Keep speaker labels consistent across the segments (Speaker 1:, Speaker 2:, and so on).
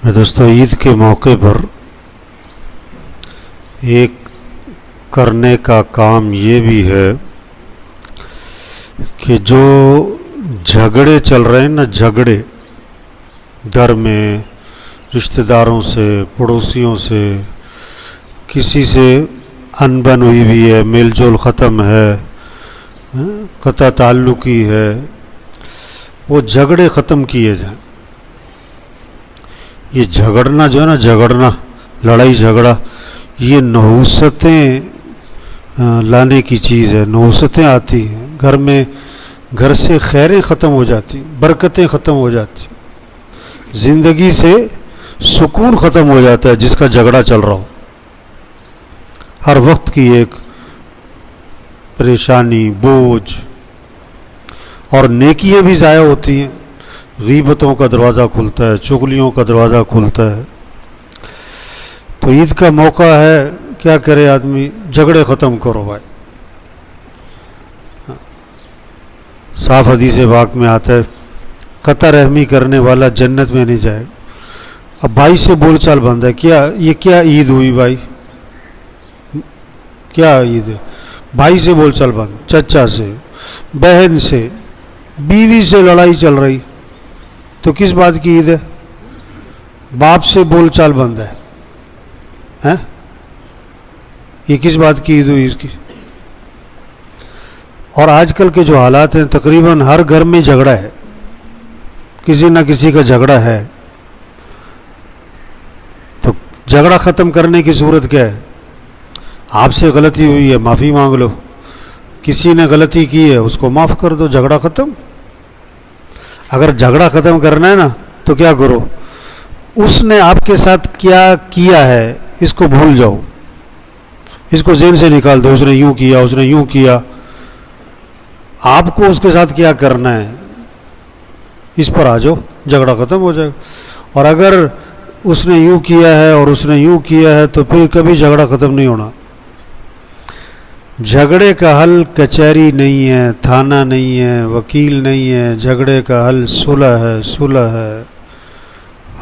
Speaker 1: دوستو، عید کے موقع پر ایک کرنے کا کام یہ بھی ہے کہ جو جھگڑے چل رہے ہیں نا، جھگڑے گھر میں رشتہ داروں سے، پڑوسیوں سے، کسی سے انبن ہوئی ہے، میل جول ختم ہے، قطع تعلقی ہے، وہ جھگڑے ختم کیے جائیں۔ یہ جھگڑنا جو ہے نا، جھگڑنا، لڑائی جھگڑا، یہ نحوستیں لانے کی چیز ہے۔ نحوستیں آتی ہیں گھر میں، گھر سے خیریں ختم ہو جاتی، برکتیں ختم ہو جاتی، زندگی سے سکون ختم ہو جاتا ہے جس کا جھگڑا چل رہا ہو۔ ہر وقت کی ایک پریشانی، بوجھ، اور نیکیاں بھی ضائع ہوتی ہیں۔ غیبتوں کا دروازہ کھلتا ہے، چغلیوں کا دروازہ کھلتا ہے۔ تو عید کا موقع ہے، کیا کرے آدمی؟ جھگڑے ختم کرو بھائی۔ صاف حدیث پاک میں آتا ہے، قطع رحمی کرنے والا جنت میں نہیں جائے گا۔ اب بھائی سے بول چال بند ہے، یہ کیا عید ہوئی بھائی؟ کیا عید ہے؟ بھائی سے بول چال بند، چچا سے، بہن سے، بیوی سے لڑائی چل رہی تو کس بات کی عید ہے؟ باپ سے بول چال بند ہے، یہ کس بات کی عید ہوئی اس کی؟ اور آج کل کے جو حالات ہیں، تقریباً ہر گھر میں جھگڑا ہے، کسی نہ کسی کا جھگڑا ہے۔ تو جھگڑا ختم کرنے کی صورت کیا ہے؟ آپ سے غلطی ہوئی ہے، معافی مانگ لو۔ کسی نے غلطی کی ہے، اس کو معاف کر دو، جھگڑا ختم۔ اگر جھگڑا ختم کرنا ہے نا تو کیا کرو؟ اس نے آپ کے ساتھ کیا کیا ہے اس کو بھول جاؤ، اس کو ذہن سے نکال دو۔ اس نے یوں کیا، اس نے یوں کیا، آپ کو اس کے ساتھ کیا کرنا ہے اس پر آ جاؤ، جھگڑا ختم ہو جائے گا۔ اور اگر اس نے یوں کیا ہے اور اس نے یوں کیا ہے تو پھر کبھی جھگڑا ختم نہیں ہونا۔ جھگڑے کا حل کچہری نہیں ہے، تھانہ نہیں ہے، وکیل نہیں ہے۔ جھگڑے کا حل صلح ہے، صلح ہے۔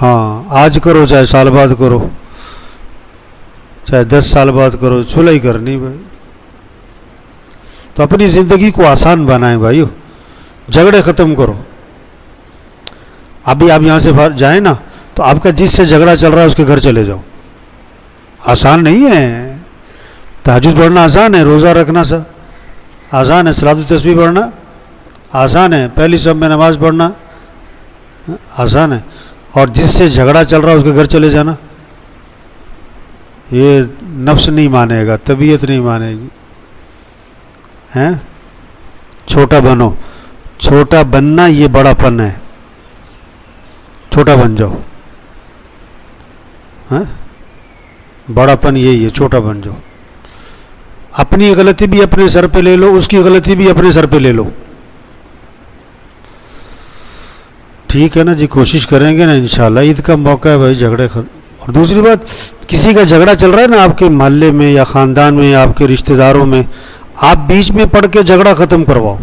Speaker 1: ہاں، آج کرو چاہے سال بعد کرو، چاہے 10 سال بعد کرو، صلح ہی کرنی بھائی۔ تو اپنی زندگی کو آسان بنائیں بھائیو، جھگڑے ختم کرو۔ ابھی آپ یہاں سے جائیں نا تو آپ کا جس سے جھگڑا چل رہا ہے اس کے گھر چلے جاؤ۔ آسان نہیں ہے، تہجد پڑھنا آسان ہے، روزہ رکھنا آسان ہے، صلاۃ التسبیح پڑھنا آسان ہے، پہلی صف میں نماز پڑھنا آسان ہے، اور جس سے جھگڑا چل رہا ہے اس کے گھر چلے جانا، یہ نفس نہیں مانے گا، طبیعت نہیں مانے گی۔ چھوٹا بنو، چھوٹا بننا یہ بڑا پن ہے، چھوٹا بن جاؤ۔ بڑا پن یہی ہے، چھوٹا بن جاؤ۔ اپنی غلطی بھی اپنے سر پہ لے لو، اس کی غلطی بھی اپنے سر پہ لے لو، ٹھیک ہے نا جی؟ کوشش کریں گے نا انشاءاللہ۔ عید کا موقع ہے بھائی، جھگڑے ختم۔ اور دوسری بات، کسی کا جھگڑا چل رہا ہے نا آپ کے محلے میں یا خاندان میں یا آپ کے رشتہ داروں میں، آپ بیچ میں پڑھ کے جھگڑا ختم کرواؤ،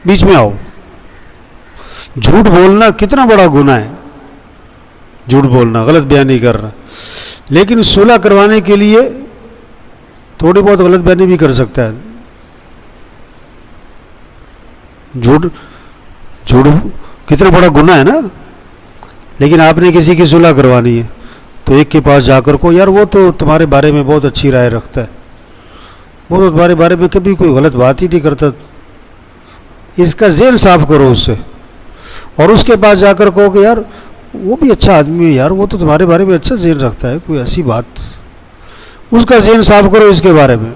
Speaker 1: بیچ میں آؤ۔ جھوٹ بولنا کتنا بڑا گناہ ہے، جھوٹ بولنا، غلط بیانی کرنا، لیکن صلح کروانے کے لیے تھوڑی بہت غلط بیانی بھی کر سکتا ہے۔ جھوٹ کتنا بڑا گناہ ہے نا، لیکن آپ نے کسی کی صلح کروانی ہے تو ایک کے پاس جا کر کو، یار وہ تو تمہارے بارے میں بہت اچھی رائے رکھتا ہے، وہ تو تمہارے بارے میں کبھی کوئی غلط بات ہی نہیں کرتا، اس کا ذہن صاف کرو اس سے، اور اس کے پاس جا کر کہو کہ یار وہ بھی اچھا آدمی ہے، یار وہ تو تمہارے بارے میں اچھا ذہن رکھتا ہے، کوئی ایسی بات، اس کا ذہن صاف کرو اس کے بارے میں۔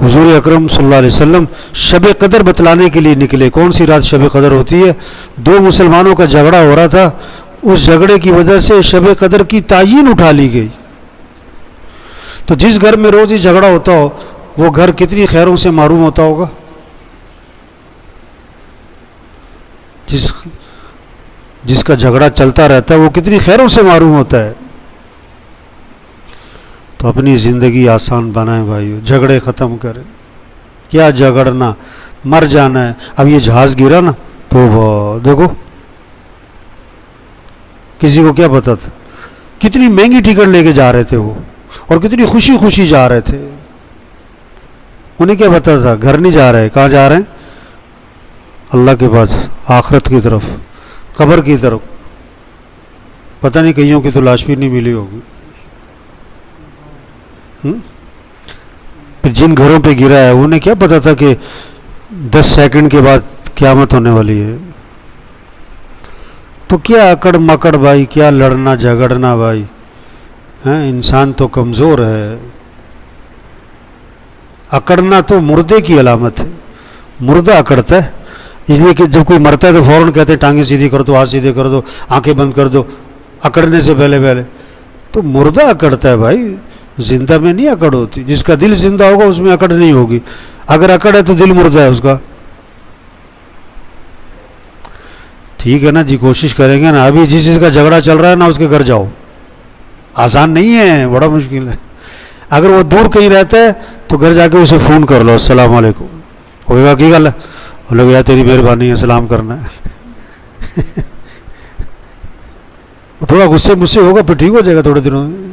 Speaker 1: حضور اکرم صلی اللہ علیہ وسلم شب قدر بتلانے کے لیے نکلے۔ کون سی رات شب قدر ہوتی ہے؟ دو مسلمانوں کا جھگڑا ہو رہا تھا، اس جھگڑے کی وجہ سے شب قدر کی تعیین اٹھا لی گئی۔ تو جس گھر میں روز ہی جھگڑا ہوتا ہو وہ گھر کتنی خیروں سے محروم ہوتا ہوگا۔ جس کا جھگڑا چلتا رہتا ہے وہ کتنی خیروں سے محروم ہوتا ہے۔ تو اپنی زندگی آسان بنائیں بھائیو، جھگڑے ختم کریں۔ کیا جھگڑنا؟ مر جانا ہے. اب یہ جہاز گرا نا تو وہ دیکھو کسی کو کیا پتا تھا, کتنی مہنگی ٹکٹ لے کے جا رہے تھے وہ, اور کتنی خوشی خوشی جا رہے تھے. انہیں کیا پتا تھا گھر نہیں جا رہے, کہاں جا رہے ہیں؟ اللہ کے پاس, آخرت کی طرف, قبر کی طرف. پتہ نہیں کئیوں کی تو لاش بھی نہیں ملی ہوگی. پھر جن گھروں پہ گرا ہے انہیں کیا پتا تھا کہ 10 سیکنڈ کے بعد قیامت ہونے والی ہے. تو کیا اکڑ مکڑ بھائی, کیا لڑنا جھگڑنا بھائی. انسان تو کمزور ہے. اکڑنا تو مردے کی علامت ہے, مردہ اکڑتا ہے. اس لیے کہ جب کوئی مرتا ہے تو فوراً کہتے ہیں ٹانگیں سیدھی کر دو, ہاتھ سیدھے کر دو, آنکھیں بند کر دو, اکڑنے سے پہلے پہلے. تو مردہ اکڑتا ہے بھائی, زندہ میں نہیں اکڑ ہوتی. جس کا دل زندہ ہوگا اس میں اکڑ نہیں ہوگی. اگر اکڑ ہے تو دل مردہ ہے اس کا. ٹھیک ہے نا جی, کوشش کریں گے نا. ابھی جس چیز کا جھگڑا چل رہا ہے نا اس کے گھر جاؤ. آسان نہیں ہے, بڑا مشکل ہے. اگر وہ دور کہیں رہتا ہے تو گھر جا کے اسے فون کر لو, السلام علیکم. ہوئے گا کی گل ہے, لوگ یار تیری مہربانی ہے, سلام کرنا ہے. تھوڑا غصے مجھ سے ہوگا پھر ٹھیک ہو جائے گا تھوڑے دنوں میں.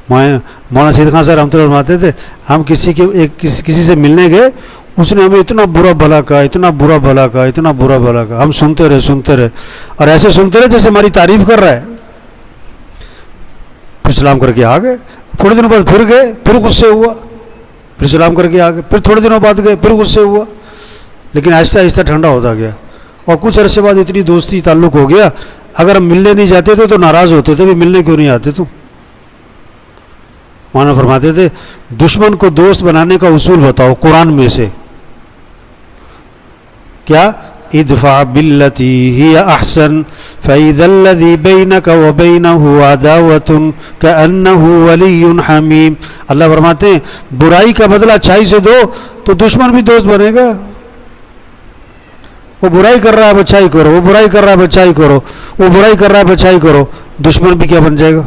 Speaker 1: مولانا سید خان صاحب رحمۃ اللہ فرماتے تھے, ہم کسی سے ملنے گئے, اس نے ہمیں اتنا برا بھلا کہا, اتنا برا بھلا کہا, اتنا برا بھلا کہا. ہم سنتے رہے اور ایسے سنتے رہے جیسے ہماری تعریف کر رہا ہے. پھر سلام کر کے آ گئے. تھوڑے دنوں بعد پھر گئے, پھر غصے ہوا, پھر سلام کر کے آ گئے. پھر تھوڑے دنوں بعد گئے, پھر غصے ہوا. لیکن آہستہ آہستہ ٹھنڈا ہوتا گیا, اور کچھ عرصے بعد اتنی دوستی تعلق ہو گیا. اگر ہم ملنے نہیں جاتے تھے تو ناراض ہوتے تھے, بھی ملنے کیوں نہیں آتے تم. مولانا فرماتے تھے دشمن کو دوست بنانے کا اصول بتاؤ قرآن میں سے. کیا؟ ادفع باللتی ہی احسن فاذا الذی بینک وبینہ عداوۃ کأنہ ولی حمیم. اللہ فرماتے ہیں برائی کا بدلہ اچھائی سے دو تو دشمن بھی دوست بنے گا. وہ برائی کر رہا ہے اچھائی کرو, وہ برائی کر رہا ہے اچھائی کرو, وہ برائی کر رہا ہے اچھائی کرو, دشمن بھی کیا بن جائے گا؟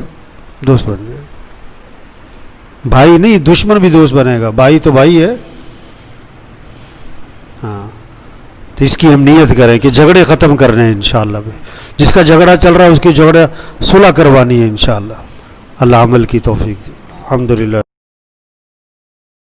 Speaker 1: دوست بن جائے گا. بھائی نہیں, دشمن بھی دوست بنے گا. بھائی تو بھائی ہے. ہاں, تو اس کی ہم نیت کریں کہ جھگڑے ختم کرنے ہیں انشاءاللہ. جس کا جھگڑا چل رہا ہے اس کی جھگڑا صلح کروانی ہے انشاءاللہ. اللہ عمل کی توفیق دے. الحمدللہ.